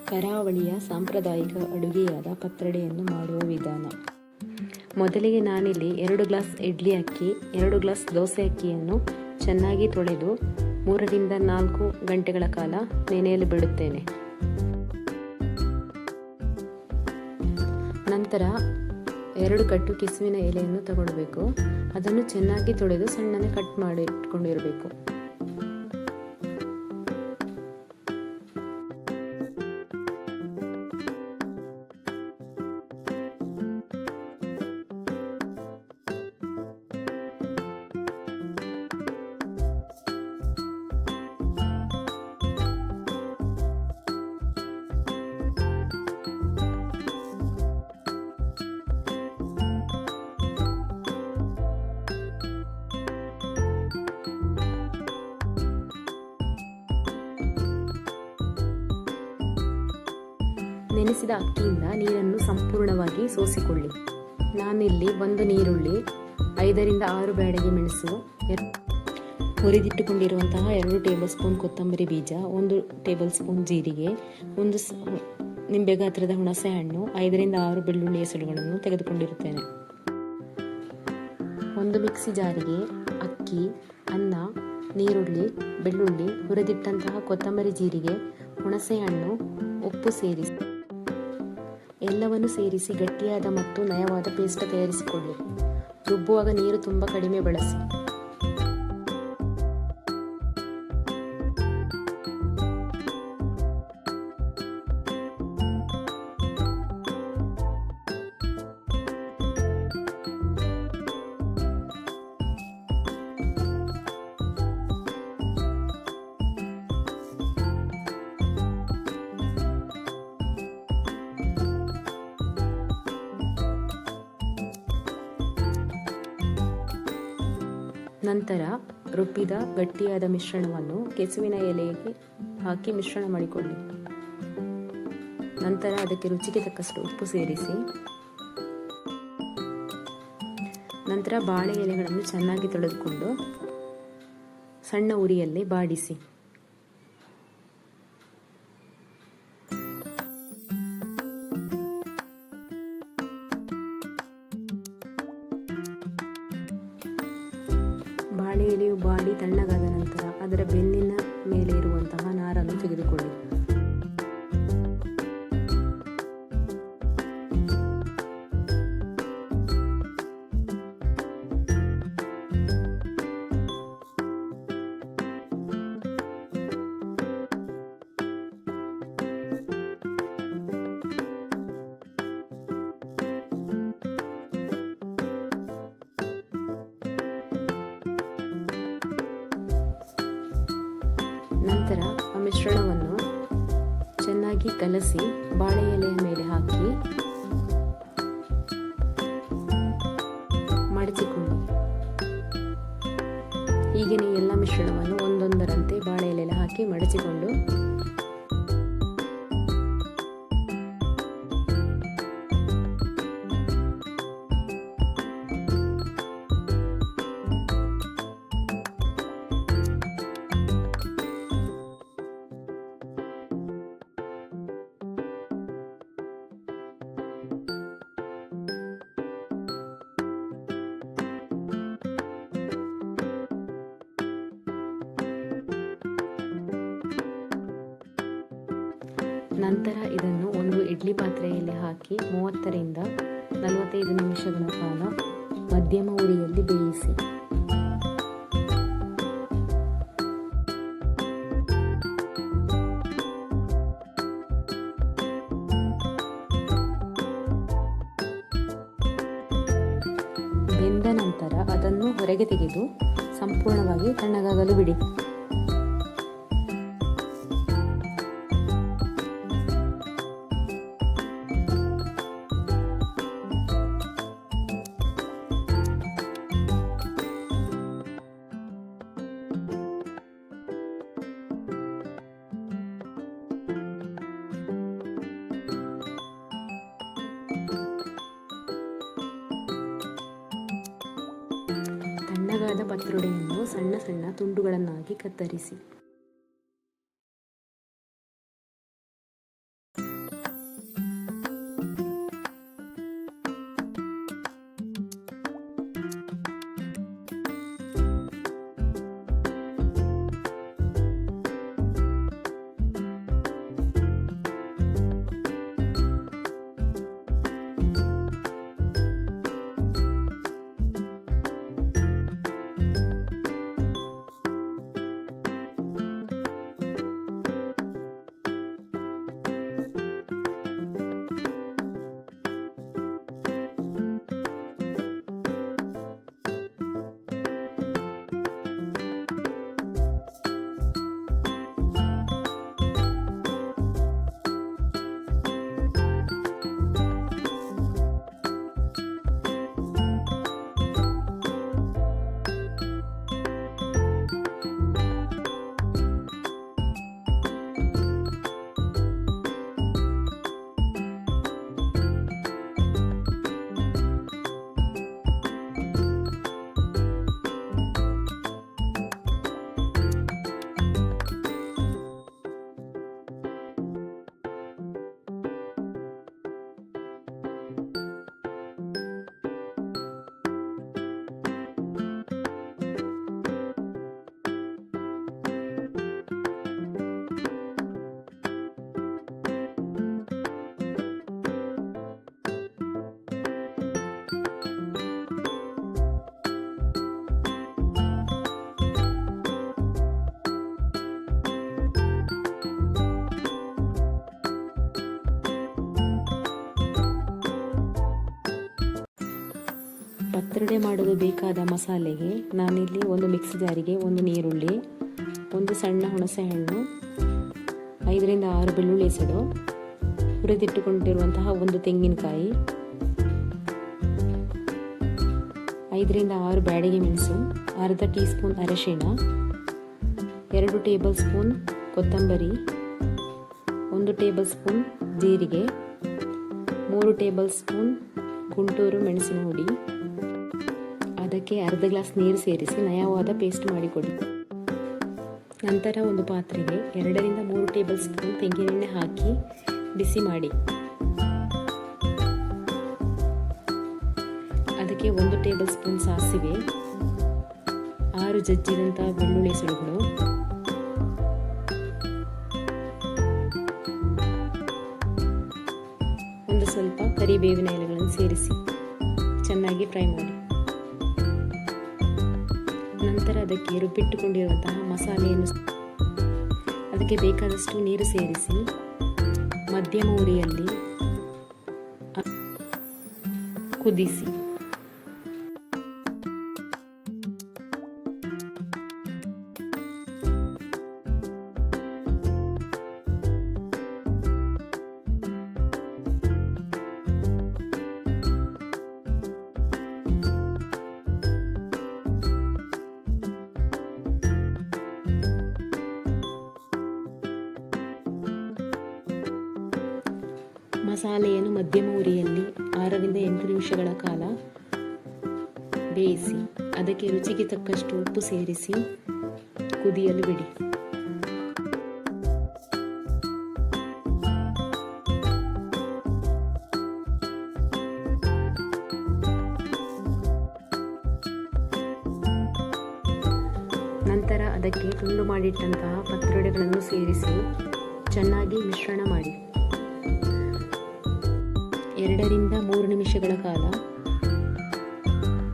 ಕರಾವಳಿಯ ಸಾಂಪ್ರದಾಯಿಕ ಅಡುಗೆಯಾದ ಪತ್ರೊಡೆಯನ್ನು ಮಾಡುವ ವಿಧಾನ. ಮೊದಲಿಗೆ ನಾನಿಲ್ಲಿ 2 ಗ್ಲಾಸ್ ಇಡ್ಲಿ ಅಕ್ಕಿ, 2 ಗ್ಲಾಸ್ ದೋಸೆ ಅಕ್ಕಿಯನ್ನು ಚೆನ್ನಾಗಿ ತೊಳೆದು 3 ರಿಂದ 4 ಗಂಟೆಗಳ ಕಾಲ ನೆನೆಯಲು ಬಿಡುತ್ತೇನೆ. ನಂತರ 2 ಕಟ್ಟು ಕೆಸುವಿನ ಎಲೆಯನ್ನು ತಗೊಳ್ಬೇಕು. ಅದನ್ನು ಚೆನ್ನಾಗಿ ತೊಳೆದು ಸಣ್ಣನೆ ಕಟ್ ಮಾಡಿ ಇಟ್ಕೊಂಡಿರಬೇಕು. ನೆನೆಸಿದ ಅಕ್ಕಿಯಿಂದ ನೀರನ್ನು ಸಂಪೂರ್ಣವಾಗಿ ಸೋಸಿಕೊಳ್ಳಿ. ನಾನಿಲ್ಲಿ 1 ನೀರುಳ್ಳಿ, 5 ರಿಂದ 6 ಬ್ಯಾಡಗಿ ಮೆಣಸು, ಹುರಿದಿಟ್ಟುಕೊಂಡಿರುವಂತಹ 2 ಟೇಬಲ್ ಸ್ಪೂನ್ ಕೊತ್ತಂಬರಿ ಬೀಜ, 1 ಟೇಬಲ್ ಸ್ಪೂನ್ ಜೀರಿಗೆ, 1 ನಿಂಬೆ ಗಾತ್ರದ ಹುಣಸೆ ಹಣ್ಣು, 5 ರಿಂದ 6 ಬೆಳ್ಳುಳ್ಳಿ ಎಸಳುಗಳನ್ನು ತೆಗೆದುಕೊಂಡಿರುತ್ತೇನೆ. 1 ಮಿಕ್ಸಿ ಜಾರಿಗೆ ಅಕ್ಕಿ, ಅನ್ನ, ನೀರುಳ್ಳಿ, ಬೆಳ್ಳುಳ್ಳಿ, ಹುರಿದಿಟ್ಟಂತಹ ಕೊತ್ತಂಬರಿ, ಜೀರಿಗೆ, ಹುಣಸೆ ಹಣ್ಣು, ಉಪ್ಪು ಸೇರಿಸಿ ಎಲ್ಲವನ್ನು ಸೇರಿಸಿ ಗಟ್ಟಿಯಾದ ಮತ್ತು ನಯವಾದ ಪೇಸ್ಟ್ ತಯಾರಿಸಿಕೊಳ್ಳಿ. ರುಬ್ಬುವಾಗ ನೀರು ತುಂಬ ಕಡಿಮೆ ಬಳಸಿ. ನಂತರ ರುಬ್ಬಿದ ಗಟ್ಟಿಯಾದ ಮಿಶ್ರಣವನ್ನು ಕೆಸುವಿನ ಎಲೆಗೆ ಹಾಕಿ ಮಿಶ್ರಣ ಮಾಡಿಕೊಳ್ಳಿ. ನಂತರ ಅದಕ್ಕೆ ರುಚಿಗೆ ತಕ್ಕಷ್ಟು ಉಪ್ಪು ಸೇರಿಸಿ ನಂತರ ಬಾಳೆ ಎಲೆಗಳನ್ನು ಚೆನ್ನಾಗಿ ತೊಳೆದುಕೊಂಡು ಸಣ್ಣ ಉರಿಯಲ್ಲಿ ಬಾಡಿಸಿ. ಬಾಳೆ ಎಲೆಯು ಬಾಡಿ ತಣ್ಣಗಾದ ನಂತರ ಅದರ ಬೆನ್ನಿನ ಮೇಲೆ ಇರುವಂತಹ ನಾರನ್ನು ತೆಗೆದುಕೊಳ್ಳಿ. ನಂತರ ಆ ಮಿಶ್ರಣವನ್ನು ಚೆನ್ನಾಗಿ ಕಲಸಿ ಬಾಳೆ ಎಲೆಯ ಮೇಲೆ ಹಾಕಿ ಮಡಚಿಕೊಳ್ಳಿ. ಹೀಗೆಯೇ ಎಲ್ಲ ಮಿಶ್ರಣವನ್ನು ಒಂದೊಂದರಂತೆ ಬಾಳೆ ಎಲೆಯಲ್ಲಿ ಹಾಕಿ ಮಡಚಿಕೊಂಡು ನಂತರ ಇದನ್ನು ಒಂದು ಇಡ್ಲಿ ಪಾತ್ರೆಯಲ್ಲಿ ಹಾಕಿ 30 ರಿಂದ 45 ನಿಮಿಷಗಳ ಕಾಲ ಮಧ್ಯಮ ಉರಿಯಲ್ಲಿ ಬೇಯಿಸಿ. ಬೆಂದ ನಂತರ ಅದನ್ನು ಹೊರಗೆ ತೆಗೆದು ಸಂಪೂರ್ಣವಾಗಿ ತಣ್ಣಗಾಗಲು ಬಿಡಿ. ತಣ್ಣಗಾದ ಪತ್ರೊಡೆಯನ್ನು ಸಣ್ಣ ಸಣ್ಣ ತುಂಡುಗಳನ್ನಾಗಿ ಕತ್ತರಿಸಿ ಪತ್ರೊಡೆ ಮಾಡಲು ಬೇಕಾದ ಮಸಾಲೆಗೆ ನಾನಿಲ್ಲಿ ಒಂದು ಮಿಕ್ಸಿ ಜಾರಿಗೆ ಒಂದು ನೀರುಳ್ಳಿ, ಒಂದು ಸಣ್ಣ ಹುಣಸೆಹಣ್ಣು, 5ರಿಂದ 6 ಬೆಳ್ಳುಳ್ಳಿ ಎಸಳು, ಹುರಿದಿಟ್ಟುಕೊಂಡಿರುವಂತಹ ಒಂದು ತೆಂಗಿನಕಾಯಿ, 5ರಿಂದ 6 ಬ್ಯಾಡಗಿ ಮೆಣಸು, ಅರ್ಧ ಟೀ ಸ್ಪೂನ್ ಅರಿಶಿಣ, 2 ಟೇಬಲ್ ಸ್ಪೂನ್ ಕೊತ್ತಂಬರಿ, 1 ಟೇಬಲ್ ಸ್ಪೂನ್ ಜೀರಿಗೆ, 3 ಟೇಬಲ್ ಸ್ಪೂನ್ ಗುಂಟೂರು ಮೆಣಸಿನ ಹುಡಿ, ಅದಕ್ಕೆ ಅರ್ಧ ಗ್ಲಾಸ್ ನೀರು ಸೇರಿಸಿ ನಯವಾದ ಪೇಸ್ಟ್ ಮಾಡಿಕೊಡಿ. ನಂತರ ಒಂದು ಪಾತ್ರೆಗೆ 2ರಿಂದ 3 ಟೇಬಲ್ ಸ್ಪೂನ್ ತೆಂಗಿನೆಣ್ಣೆ ಹಾಕಿ ಬಿಸಿ ಮಾಡಿ. ಅದಕ್ಕೆ 1 ಟೇಬಲ್ ಸ್ಪೂನ್ ಸಾಸಿವೆ, 6 ಜಜ್ಜಿದಂತಹ ಬೆಳ್ಳುಳ್ಳಿ ಎಸಳುಗಳು, ಒಂದು ಸ್ವಲ್ಪ ಕರಿಬೇವಿನ ಎಲೆಗಳನ್ನು ಸೇರಿಸಿ ಚೆನ್ನಾಗಿ ಫ್ರೈ ಮಾಡಿ. ನಂತರ ಅದಕ್ಕೆ ರುಬ್ಬಿಟ್ಟುಕೊಂಡಿರುವಂತಹ ಮಸಾಲೆಯನ್ನು ಅದಕ್ಕೆ ಬೇಕಾದಷ್ಟು ನೀರು ಸೇರಿಸಿ ಮಧ್ಯಮ ಉರಿಯಲ್ಲಿ ಕುದಿಸಿ. ಮಸಾಲೆಯನ್ನು ಮಧ್ಯಮ ಉರಿಯಲ್ಲಿ 6ರಿಂದ 8 ನಿಮಿಷಗಳ ಕಾಲ ಬೇಯಿಸಿ. ಅದಕ್ಕೆ ರುಚಿಗೆ ತಕ್ಕಷ್ಟು ಉಪ್ಪು ಸೇರಿಸಿ ಕುದಿಯಲು ಬಿಡಿ. ನಂತರ ಅದಕ್ಕೆ ತುಂಡು ಮಾಡಿಟ್ಟಂತಹ ಪತ್ರೊಡೆಗಳನ್ನು ಸೇರಿಸಿ ಚೆನ್ನಾಗಿ ಮಿಶ್ರಣ ಮಾಡಿ. 2ರಿಂದ 3 ನಿಮಿಷಗಳ ಕಾಲ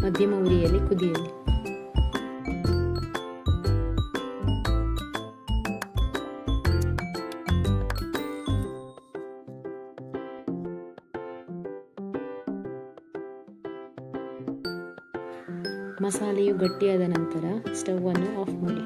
ಮಧ್ಯಮ ಉರಿಯಲ್ಲಿ ಕುದಿಯಲಿ. ಮಸಾಲೆಯು ಗಟ್ಟಿಯಾದ ನಂತರ ಸ್ಟವ್ ಅನ್ನು ಆಫ್ ಮಾಡಿ.